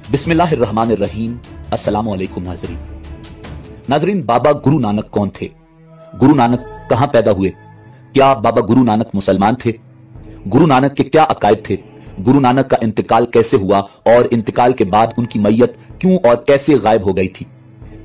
बिस्मिल्लाहिर्रहमानिर्रहीम। अस्सलामु अलैकुम नाजरीन, बाबा गुरु नानक कौन थे? गुरु नानक कहां पैदा हुए? क्या बाबा गुरु नानक मुसलमान थे? गुरु नानक के क्या अकायद थे? गुरु नानक का इंतकाल कैसे हुआ और इंतकाल के बाद उनकी मैयत क्यों और कैसे गायब हो गई थी?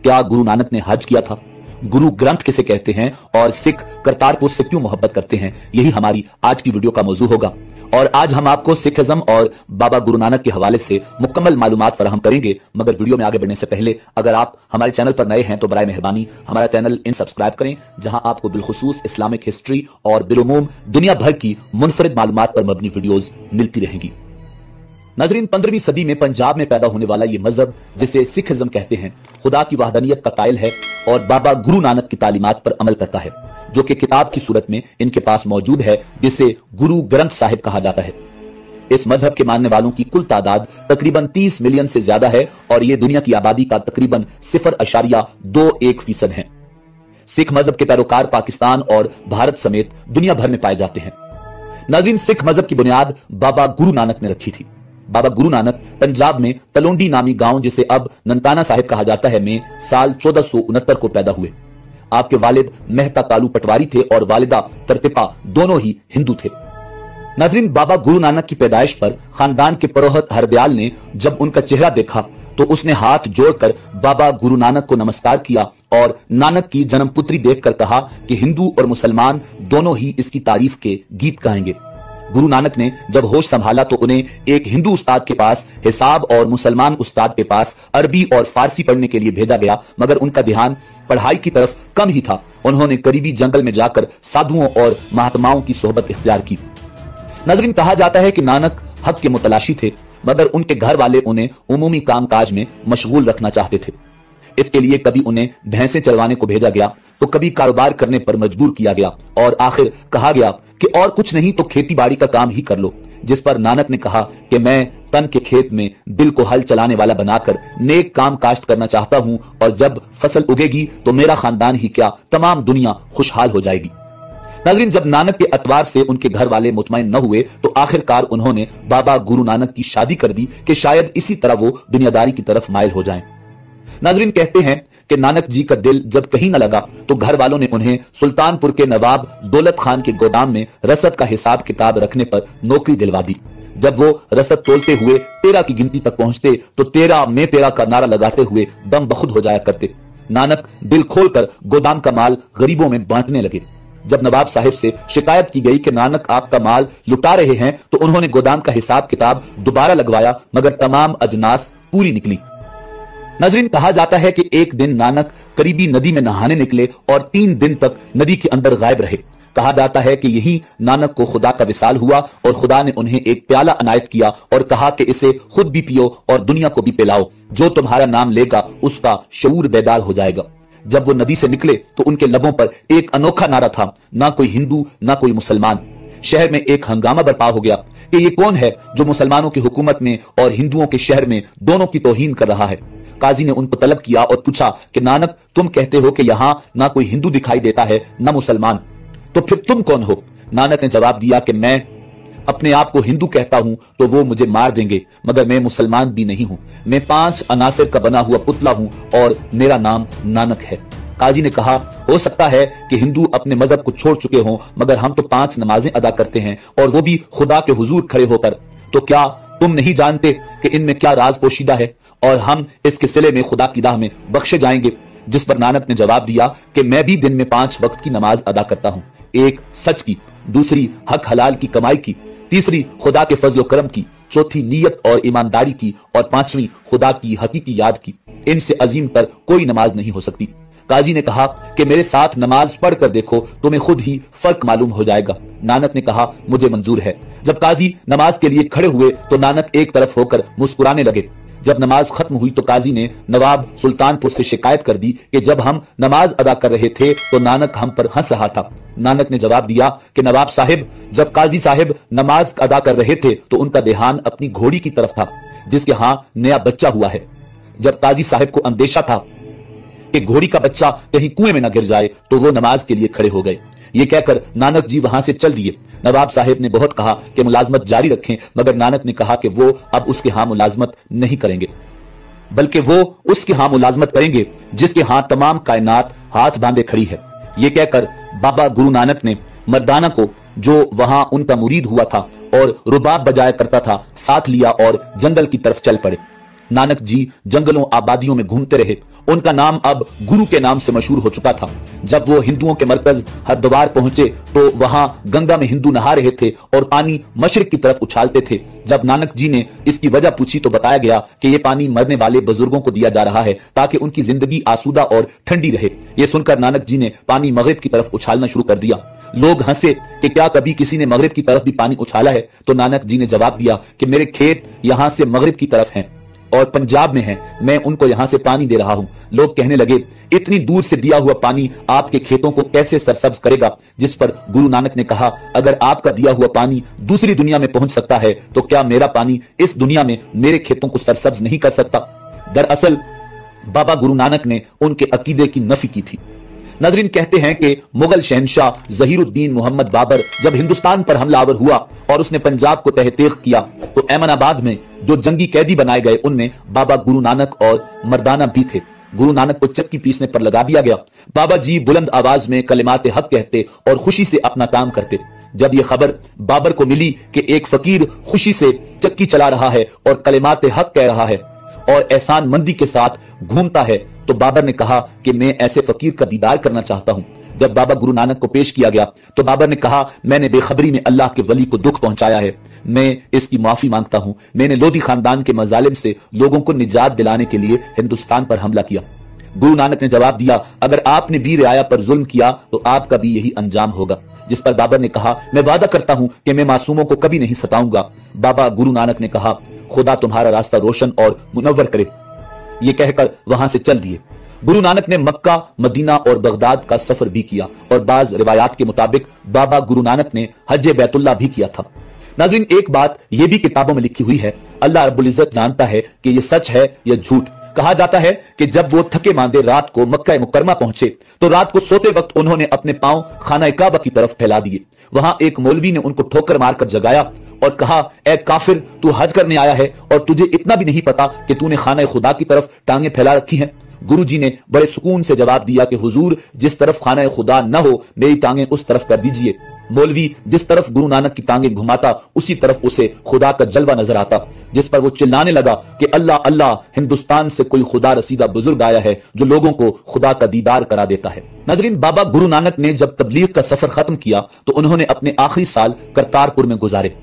क्या गुरु नानक ने हज किया था? गुरु ग्रंथ किसे कहते हैं और सिख करतारपुर से क्यों मोहब्बत करते हैं? यही हमारी आज की वीडियो का मौजू होगा और आज हम आपको सिखिज्म और बाबा गुरु नानक के हवाले से मुकम्मल मालूमात फराहम करेंगे। मगर वीडियो में आगे बढ़ने से पहले अगर आप हमारे चैनल पर नए हैं तो बराए मेहरबानी हमारा चैनल सब्सक्राइब करें, जहां आपको बिलखुसूस इस्लामिक हिस्ट्री और बिलुमूम दुनिया भर की मुनफरिद मालूमात पर मबनी वीडियोज मिलती रहेंगी। नाजरीन, 15वीं सदी में पंजाब में पैदा होने वाला ये मजहब, जिसे सिखिज्म कहते हैं, खुदा की वहदानियत का कायल है और बाबा गुरु नानक की तालीमात पर अमल करता है, जो कि किताब की सूरत में इनके पास मौजूद है, जिसे गुरु ग्रंथ साहिब कहा जाता है। इस मजहब के मानने वालों की कुल तादाद तकरीबन 30 मिलियन से ज्यादा है और यह दुनिया की आबादी का तकरीबन 0.21% है। सिख मजहब के पैरोकार पाकिस्तान और भारत समेत दुनिया भर में पाए जाते हैं। नाज़रीन, सिख मजहब की बुनियाद बाबा गुरु नानक ने रखी थी। बाबा गुरु नानक पंजाब में तलोंडी नामी गांव, जिसे अब ननकाना साहिब कहा जाता है, में साल 1469 को पैदा हुए। आपके वालिद मेहता कालू पटवारी थे और वालिदा तरतिपा दोनों ही हिंदू थे। नाज़रीन, बाबा गुरु नानक की पैदाइश पर खानदान के पुरोहित हरदयाल ने जब उनका चेहरा देखा तो उसने हाथ जोड़कर बाबा गुरु नानक को नमस्कार किया और नानक की जन्मपुत्री देखकर कहा कि हिंदू और मुसलमान दोनों ही इसकी तारीफ के गीत गाएंगे। गुरु नानक ने जब होश संभाला तो उन्हें एक हिंदू उस्ताद के पास हिसाब और मुसलमान उस्ताद के पास अरबी और फारसी पढ़ने के लिए भेजा गया, मगर उनका ध्यान पढ़ाई की तरफ कम ही था। उन्होंने करीबी जंगल में जाकर साधुओं और महात्माओं की सोहबत इख्तियार की। नाज़रीन, कहा जाता है कि नानक हक के मुतलाशी थे, मगर उनके घर वाले उन्हें उमूमी कामकाज में मशगूल रखना चाहते थे। इसके लिए कभी उन्हें भैंसें चरवाने को भेजा गया तो कभी कारोबार करने पर मजबूर किया गया और आखिर कहा गया कि और कुछ नहीं तो खेती बाड़ी का काम ही कर लो। जिस पर नानक ने कहा कि मैं तन के खेत में दिल को हल चलाने वाला बनाकर नेक काम काश्त करना चाहता हूं और जब फसल उगेगी तो मेरा खानदान ही क्या तमाम दुनिया खुशहाल हो जाएगी। नाज़रीन, जब नानक के अतवार से उनके घर वाले मुतमईन न हुए तो आखिरकार उन्होंने बाबा गुरु नानक की शादी कर दी कि शायद इसी तरह वो दुनियादारी की तरफ माइल हो जाएं। नाज़रीन, कहते हैं कि नानक जी का दिल जब कहीं न लगा तो घर वालों ने उन्हें सुल्तानपुर के नवाब दौलत खान के गोदाम में रसद का हिसाब किताब रखने पर नौकरी दिलवा दी। जब वो रसद तोलते हुए 13 की गिनती तक पहुंचते तो 13 में 13 का नारा लगाते हुए दम बखुद हो जाया करते। नानक दिल खोलकर गोदाम का माल गरीबों में बांटने लगे। जब नवाब साहिब से शिकायत की गई कि नानक आपका माल लुटा रहे हैं तो उन्होंने गोदाम का हिसाब किताब दोबारा लगवाया, मगर तमाम अजनास पूरी निकली। नाज़रीन, कहा जाता है कि एक दिन नानक करीबी नदी में नहाने निकले और 3 दिन तक नदी के अंदर गायब रहे। कहा जाता है कि यही नानक को खुदा का विसाल हुआ और खुदा ने उन्हें एक प्याला अनायत किया और कहा कि इसे खुद भी पियो और दुनिया को भी पिलाओ। जो तुम्हारा नाम लेगा उसका शऊर बेदार हो जाएगा। जब वो नदी से निकले तो उनके लबों पर एक अनोखा नारा था, ना कोई हिंदू ना कोई मुसलमान। शहर में एक हंगामा बर्पा हो गया कि ये कौन है जो मुसलमानों की हुकूमत में और हिंदुओं के शहर में दोनों की तौहीन कर रहा है। काजी ने उनको तलब किया और पूछा कि नानक, तुम कहते हो कि यहाँ ना कोई हिंदू दिखाई देता है ना मुसलमान, तो फिर तुम कौन हो? नानक ने जवाब दिया कि मैं अपने आप को हिंदू कहता हूं तो वो मुझे मार देंगे, मगर मैं मुसलमान भी नहीं हूं। मैं 5 अनासिर का बना हुआ पुतला हूं और मेरा नाम नानक है। काजी ने कहा, हो सकता है कि हिंदू अपने मजहब को छोड़ चुके हों, मगर हम तो 5 नमाजें अदा करते हैं और वो भी खुदा के हुजूर खड़े होकर। तो क्या तुम नहीं जानते कि इनमें क्या राज पोशीदा है और हम इसके सिले में खुदा की राह में बख्शे जाएंगे? जिस पर नानक ने जवाब दिया कि मैं भी दिन में 5 वक्त की नमाज अदा करता हूं, एक सच की, दूसरी हक हलाल की कमाई की, तीसरी खुदा के फजल करम की, चौथी नीयत और ईमानदारी की और 5वीं खुदा की हकीकी याद की। इनसे अजीम तर कोई नमाज नहीं हो सकती। काजी ने कहा कि मेरे साथ नमाज पढ़ कर देखो, तुम्हें खुद ही फर्क मालूम हो जाएगा। नानक ने कहा, मुझे मंजूर है। जब काजी नमाज के लिए खड़े हुए तो नानक एक तरफ होकर मुस्कुराने लगे। जब नमाज खत्म हुई तो काजी ने नवाब सुल्तानपुर से शिकायत कर दी कि जब हम नमाज अदा कर रहे थे तो नानक हम पर हंस रहा था। नानक ने जवाब दिया कि नवाब साहिब, जब काजी साहिब नमाज अदा कर रहे थे तो उनका ध्यान अपनी घोड़ी की तरफ था, जिसके हां नया बच्चा हुआ है। जब काजी साहिब को अंदेशा था कि घोड़ी का बच्चा कहीं कुएं में न गिर जाए तो वो नमाज के लिए खड़े हो गए। ये कहकर नानक जी वहां से चल दिए। नवाब साहिब ने बहुत कहा कि मुलाजमत जारी रखें, मगर नानक ने कहा कि वो अब उसके हां मुलाजमत नहीं करेंगे। बल्कि वो उसके हां मुलाजमत करेंगे जिसके हां तमाम कायनात हाथ बांधे खड़ी है। ये कहकर बाबा गुरु नानक ने मर्दाना को, जो वहां उनका मुरीद हुआ था और रुबाब बजाया करता था, साथ लिया और जंगल की तरफ चल पड़े। नानक जी जंगलों आबादियों में घूमते रहे। उनका नाम अब गुरु के नाम से मशहूर हो चुका था। जब वो हिंदुओं के मरकज हरिद्वार पहुंचे तो वहां गंगा में हिंदू नहा रहे थे और पानी मशरिक की तरफ उछालते थे। जब नानक जी ने इसकी वजह पूछी तो बताया गया कि यह पानी मरने वाले बुजुर्गों को दिया जा रहा है ताकि उनकी जिंदगी आसूदा और ठंडी रहे। यह सुनकर नानक जी ने पानी मगरिब की तरफ उछालना शुरू कर दिया। लोग हंसे कि क्या कभी किसी ने मगरिब की तरफ भी पानी उछाला है? तो नानक जी ने जवाब दिया कि मेरे खेत यहां से मगरिब की तरफ हैं और पंजाब में है, मैं उनको यहां से पानी दे रहा हूं। लोग कहने लगे, इतनी दूर से दिया हुआ पानी आपके खेतों को कैसे सरसब्ज करेगा? जिस पर गुरु नानक ने कहा, अगर आपका दिया हुआ पानी दूसरी दुनिया में पहुंच सकता है तो क्या मेरा पानी इस दुनिया में मेरे खेतों को सरसब्ज नहीं कर सकता? दरअसल बाबा गुरु नानक ने उनके अकीदे की नफी की थी। नाज़रीन, कहते हैं कि मुगल शहंशाह ज़हीरुद्दीन मोहम्मद बाबर जब हिंदुस्तान पर हमलावर हुआ और उसने पंजाब को तहतीक किया तो एमनाबाद में जो जंगी कैदी बनाए गए उनमें बाबा गुरु नानक और मर्दाना भी थे। गुरु नानक को चक्की पीसने पर लगा दिया गया। बाबा जी बुलंद आवाज में कलिमात हक कहते और खुशी से अपना काम करते। जब यह खबर बाबर को मिली कि एक फकीर खुशी से चक्की चला रहा है और कलिमात हक कह रहा है और एहसान मंदी के साथ घूमता है, तो बाबर ने कहा कि मैं ऐसे फकीर का दीदार करना चाहता हूं। जब बाबा गुरु नानक को पेश किया गया तो बाबर ने कहा, मैंने बेखबरी में अल्लाह के वली को दुख पहुंचाया है, मैं इसकी माफी मांगता हूं। मैंने लोधी खानदान के मजालिम से लोगों को निजात दिलाने के लिए हिंदुस्तान पर हमला किया। गुरु नानक ने जवाब दिया, अगर आपने भी रियाया पर जुल्म किया तो आपका भी यही अंजाम होगा। जिस पर बाबर ने कहा, मैं वादा करता हूं कि मैं मासूमों को कभी नहीं सताऊंगा। बाबा गुरु नानक ने कहा, खुदा तुम्हारा रास्ता रोशन और मुनव्वर करे। ये कहकर वहां से चल दिए। गुरु नानक ने मक्का, मदीना और बगदाद का सफर भी किया और बाज रिवायात के मुताबिक बाबा गुरु नानक ने हज बैतुल्लाह भी किया था। नाज़रीन, एक बात यह भी किताबों में लिखी हुई है, अल्लाह रब्बुल इज्जत जानता है कि यह सच है या झूठ। कहा जाता है कि जब वो थके मांदे रात को मक्का मुकरमा पहुंचे तो रात को सोते वक्त उन्होंने अपने पांव खाना काबा की तरफ फैला दिए। वहां एक मौलवी ने उनको ठोकर मारकर जगाया और कहा, ए काफिर, तू हज करने आया है और तुझे इतना भी नहीं पता कि तूने खाना खुदा की तरफ टांगे फैला रखी हैं? गुरुजी ने बड़े सुकून से जवाब दिया कि हुजूर, जिस तरफ खाना खुदा न हो मेरी टांगे उस तरफ कर दीजिए। मौलवी जिस तरफ गुरु नानक की टांगे घुमाता उसी तरफ उसे खुदा का जलवा नजर आता, जिस पर वो चिल्लाने लगा कि अल्लाह अल्लाह, हिंदुस्तान से कोई खुदा रसीदा बुजुर्ग आया है जो लोगों को खुदा का दीदार करा देता है। नाज़रीन, बाबा गुरु नानक ने जब तबलीग का सफर खत्म किया तो उन्होंने अपने आखिरी साल करतारपुर में गुजारे।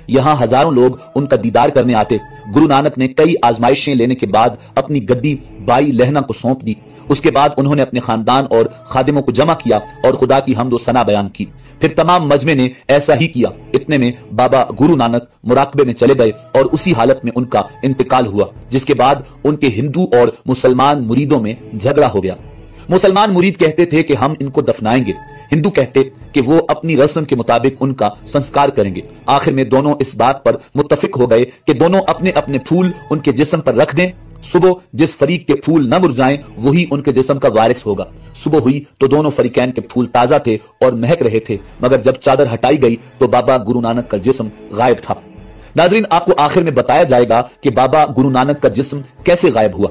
यहां हजारों लोग उनका दीदार करने आते। गुरु नानक ने कई आजमाइशें लेने के बाद अपनी गद्दी बाई लहना को सौंप दी। उसके बाद उन्होंने अपने खानदान और खादिमों को जमा किया और खुदा की हम्द व सना बयान की। फिर तमाम मजमे ने ऐसा ही किया। इतने में बाबा गुरु नानक मुराकबे में चले गए और उसी हालत में उनका इंतकाल हुआ, जिसके बाद उनके हिंदू और मुसलमान मुरीदों में झगड़ा हो गया। मुसलमान मुरीद कहते थे कि हम इनको दफनाएंगे, हिंदू कहते कि वो अपनी रस्म के मुताबिक उनका संस्कार करेंगे। आखिर में दोनों इस बात पर मुत्तफिक हो गए कि दोनों अपने अपने फूल उनके जिस्म पर रख दें। सुबह जिस फरीक के फूल न मुरझाएं वही उनके जिस्म का वारिस होगा। सुबह हुई तो दोनों फरीकैन के फूल ताजा थे और महक रहे थे, मगर जब चादर हटाई गई तो बाबा गुरु नानक का जिस्म गायब था। नाज़रीन, आपको आखिर में बताया जाएगा कि बाबा गुरु नानक का जिस्म कैसे गायब हुआ।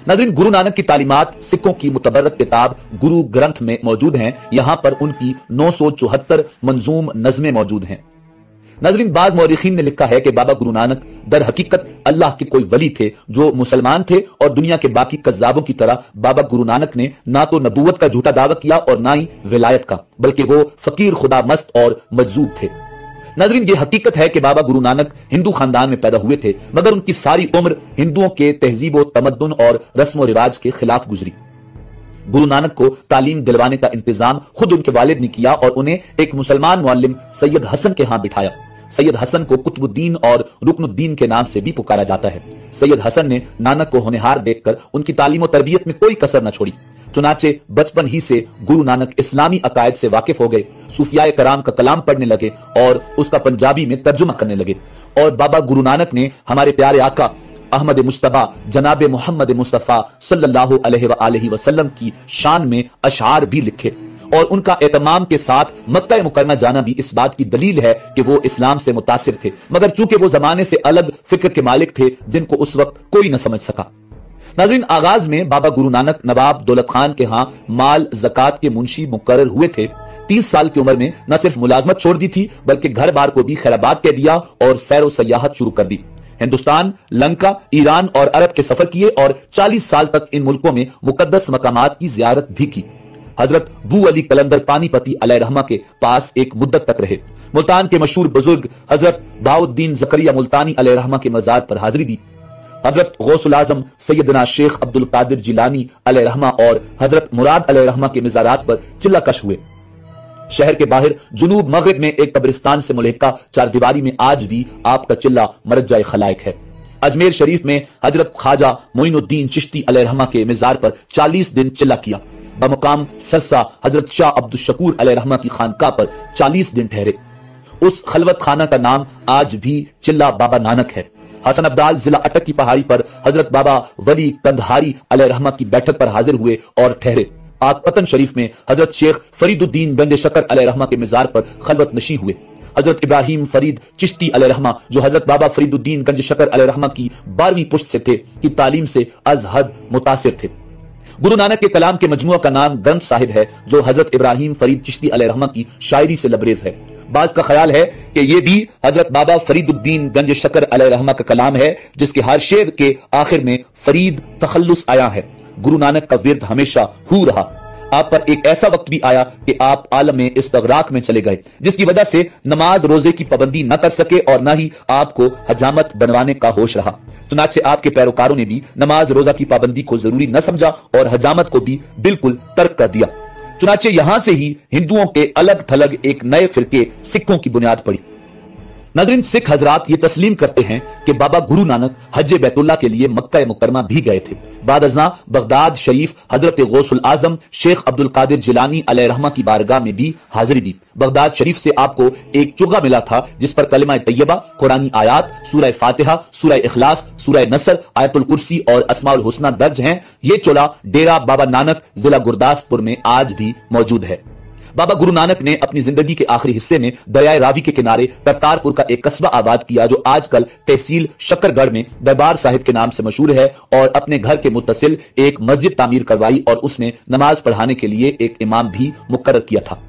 नाज़रीन, गुरु नानक की तालीमात सिखों की मुतबर्रक किताब गुरु ग्रंथ में मौजूद हैं। यहां पर उनकी 974 मंजूम नज़में मौजूद हैं। नाज़रीन, बाज़ मौरिखीन ने लिखा है कि बाबा गुरु नानक दर हकीकत अल्लाह के कोई वली थे जो मुसलमान थे और दुनिया के बाकी कज़्ज़ाबों की तरह बाबा गुरु नानक ने ना तो नबूवत का झूठा दावा किया और ना ही विलायत का, बल्कि वो फकीर खुदा मस्त और मजजूब थे। नाज़रीन, ये हकीकत है कि बाबा गुरु नानक हिंदू खानदान में पैदा हुए थे, मगर उनकी सारी उम्र हिंदुओं के तहजीब व तमद्दुन और रस्म व रिवाज के खिलाफ गुजरी। गुरु नानक को तालीम दिलवाने का इंतजाम खुद उनके वालिद ने किया और उन्हें एक मुसलमान मुअल्लिम सैयद हसन के हां बिठाया। सैयद हसन को कुतुबुद्दीन और रुकनुद्दीन के नाम से भी पुकारा जाता है। सैयद हसन ने नानक को होनहार देखकर उनकी तालीम और तरबियत में कोई कसर न छोड़ी। चुनाचे बचपन ही से गुरु नानक इस्लामी अकायद से वाकिफ हो गए, सूफियाए कराम का कलाम पढ़ने लगे और उसका पंजाबी में तर्जुमा करने लगे। और बाबा गुरु नानक ने हमारे प्यारे आका अहमद मुस्तफा जनाब मोहम्मद मुस्तफा सल्लल्लाहु अलैहि वसल्लम की शान में अशआर भी लिखे और उनका एहतमाम के साथ मक्का मुकरमा जाना भी इस बात की दलील है कि वो इस्लाम से मुतासिर थे, मगर चूंकि वो जमाने से अलग फिक्र के मालिक थे जिनको उस वक्त कोई न समझ सका। नाज़रीन, आगाज में बाबा गुरु नानक नवाब दौलत खान के यहाँ माल ज़कात के मुंशी मुकर्रर हुए थे। 30 साल की उम्र में न सिर्फ मुलाजमत छोड़ दी थी, बल्कि घर बार को भी खैराबाद कह दिया और सैर व सयाहत शुरू कर दी। हिंदुस्तान, लंका, ईरान और अरब के सफर किए और 40 साल तक इन मुल्कों में मुकद्दस मकामात की जियारत भी की। हजरत बू अली कलंदर पानीपती अलैहिर्रहमा के पास एक मुद्दत तक रहे। मुल्तान के मशहूर बुजुर्ग हजरत बाउद्दीन ज़करिया मुल्तानी अलैहिर्रहमा के मजार पर हाजिरी दी। हजरत गौसुल आजम सैयदना शेख अब्दुल कादिर जिलानी अलैहिर्रहमा और हजरत मुराद अलैहिर्रहमा के मजारात पर चिल्लाकश हुए। शहर के बाहर जुनूब मगरिब में एक कब्रिस्तान से मुलहका चारदीवारी में आज भी आपका चिल्ला मरजाए खलाइक है। अजमेर शरीफ में हजरत ख्वाजा मोइनुद्दीन चिश्ती अलैहिर्रहमा के मजार पर 40 दिन चिल्ला किया। बमुकाम सरसा हजरत शाह अब्दुल शकूर अलैहिर्रहमा की खानका पर 40 दिन ठहरे। उस खलवत खाना का नाम आज भी चिल्ला बाबा नानक है। हसन अब्दाल जिला अटक की पहाड़ी पर हजरत बाबा वली कंधारी अलैहिर्रहमा की बैठक पर हाजिर हुए और ठहरे। आगपतन शरीफ में हजरत शेख फरीदुद्दीन गंज शकर अलैहिर्रहमा के मजार पर खलवत नशी हुए। हजरत इब्राहिम फरीद चिश्ती अलैहिर्रहमा, जो हजरत बाबा फरीदुद्दीन गंज शकर अलैहिर्रहमा की 12वीं पुश्त से थे, की तालीम से अज हद मुतासिर थे। गुरु नानक के कलाम के मजमुआ का नाम ग्रंथ साहिब है, जो हजरत इब्राहिम फरीद चिश्ती अलैहिर्रहमा की शायरी से लबरेज है। बाज का ख्याल है कि यह भी हजरत बाबा फरीदुद्दीन गंज शकर अलैहिर्रहमा का कलाम है, जिसके हर शेर के आखिर में फरीद तखल्लुस आया है। गुरु नानक का विर्द हमेशा हू रहा। आप पर एक ऐसा वक्त भी आया कि आप आलम में इस्तगराक में चले गए, जिसकी वजह से नमाज रोजे की पाबंदी न कर सके और न ही आपको हजामत बनवाने का होश रहा। चुनाचे आपके पैरोकारों ने भी नमाज रोजा की पाबंदी को जरूरी न समझा और हजामत को भी बिल्कुल तर्क कर दिया। चुनाचे यहां से ही हिंदुओं के अलग थलग एक नए फिरके सिखों की बुनियाद पड़ी। नाज़रीन, सिख हजरात ये तस्लीम करते हैं कि बाबा गुरु नानक हज बैतुल्लाह के लिए मक्का मुकरमा भी गए थे। बाद अज़ां बगदाद शरीफ हजरत गौसुल आजम शेख अब्दुल कादिर जिलानी अलैहिर्रहमा की बारगाह में भी हाजिरी दी। बगदाद शरीफ से आपको एक चुगा मिला था, जिस पर कलिमा तैयबा, कुरानी आयात, सूरह फातिहा, सूरह इखलास, सूरह नसर, आयतुल कुर्सी और अस्माउल हुस्ना दर्ज हैं। ये चोला डेरा बाबा नानक जिला गुरदासपुर में आज भी मौजूद है। बाबा गुरु नानक ने अपनी जिंदगी के आखिरी हिस्से में दरियाए रावी के किनारे करतारपुर का एक कस्बा आबाद किया, जो आजकल तहसील शकरगढ़ में दरबार साहिब के नाम से मशहूर है, और अपने घर के मुत्तसिल एक मस्जिद तामीर करवाई और उसने नमाज पढ़ाने के लिए एक इमाम भी मुकर्रर किया था।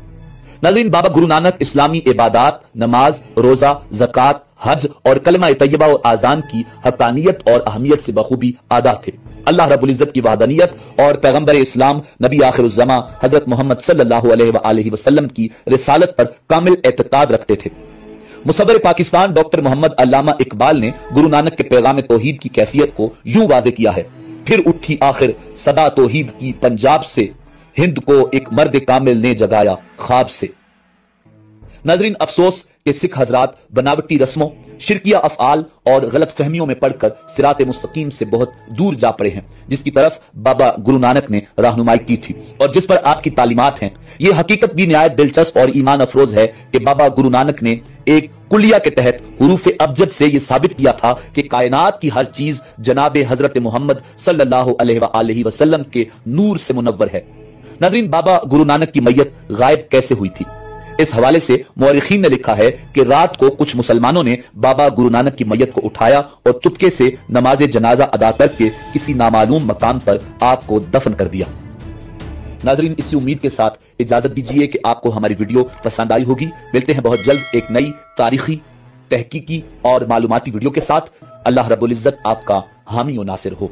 नाज़रीन, बाबा गुरु नानक इस्लामी इबादात, नमाज, रोजा, ज़कात, हज और कलमा तैयबा और आजान की हक्कानियत और अहमियत से बखूबी आदा थे। अल्लाह रब्बुल इज्जत की वहदानियत और पैगंबर इस्लाम नबी आखिरुज़्ज़मा हजरत मोहम्मद सल्लल्लाहु अलैहि वसल्लम की रिसालत पर कामिल एतकाद रखते थे। मुसव्विर पाकिस्तान डॉक्टर मोहम्मद अल्लामा इकबाल ने गुरु नानक के पैगाम तौहीद की कैफियत को यूं वाज़े किया है। फिर उठी आखिर सदा तौहीद की पंजाब से, हिंद को एक मर्द कामिल ने जगाया ख्वाब से। नाज़रीन, अफसोस के सिख हजरात बनावटी रस्मों, शिरकिया अफआल और गलत फहमियों में पड़कर सिराते मुस्तकीम से बहुत दूर जा पड़े हैं, जिसकी तरफ बाबा गुरु नानक ने रहनुमाई की थी और जिस पर आपकी तालीमात हैं। यह हकीकत भी निहायत दिलचस्प और ईमान अफरोज है कि बाबा गुरु नानक ने एक कुलिया के तहत हुरूफ अबजद से यह साबित किया था कि कायनात की हर चीज जनाब हजरत मोहम्मद सल्लल्लाहु अलैहि वसल्लम के नूर से मुनव्वर है। नाज़रीन, बाबा गुरु नानक की मैयत गायब कैसे हुई थी? इस हवाले से मौरिखीन ने लिखा है कि रात को कुछ मुसलमानों ने बाबा गुरु नानक की मैयत को उठाया और चुपके से नमाज जनाजा अदा करके किसी नामालूम मकाम पर आपको दफन कर दिया। नाज़रीन, इसी उम्मीद के साथ इजाजत दीजिए कि आपको हमारी वीडियो पसंद आई होगी। मिलते हैं बहुत जल्द एक नई तारीखी, तहकीकी और मालूमाती वीडियो के साथ। अल्लाह रब्बुल इज्जत आपका हामी और नासिर हो।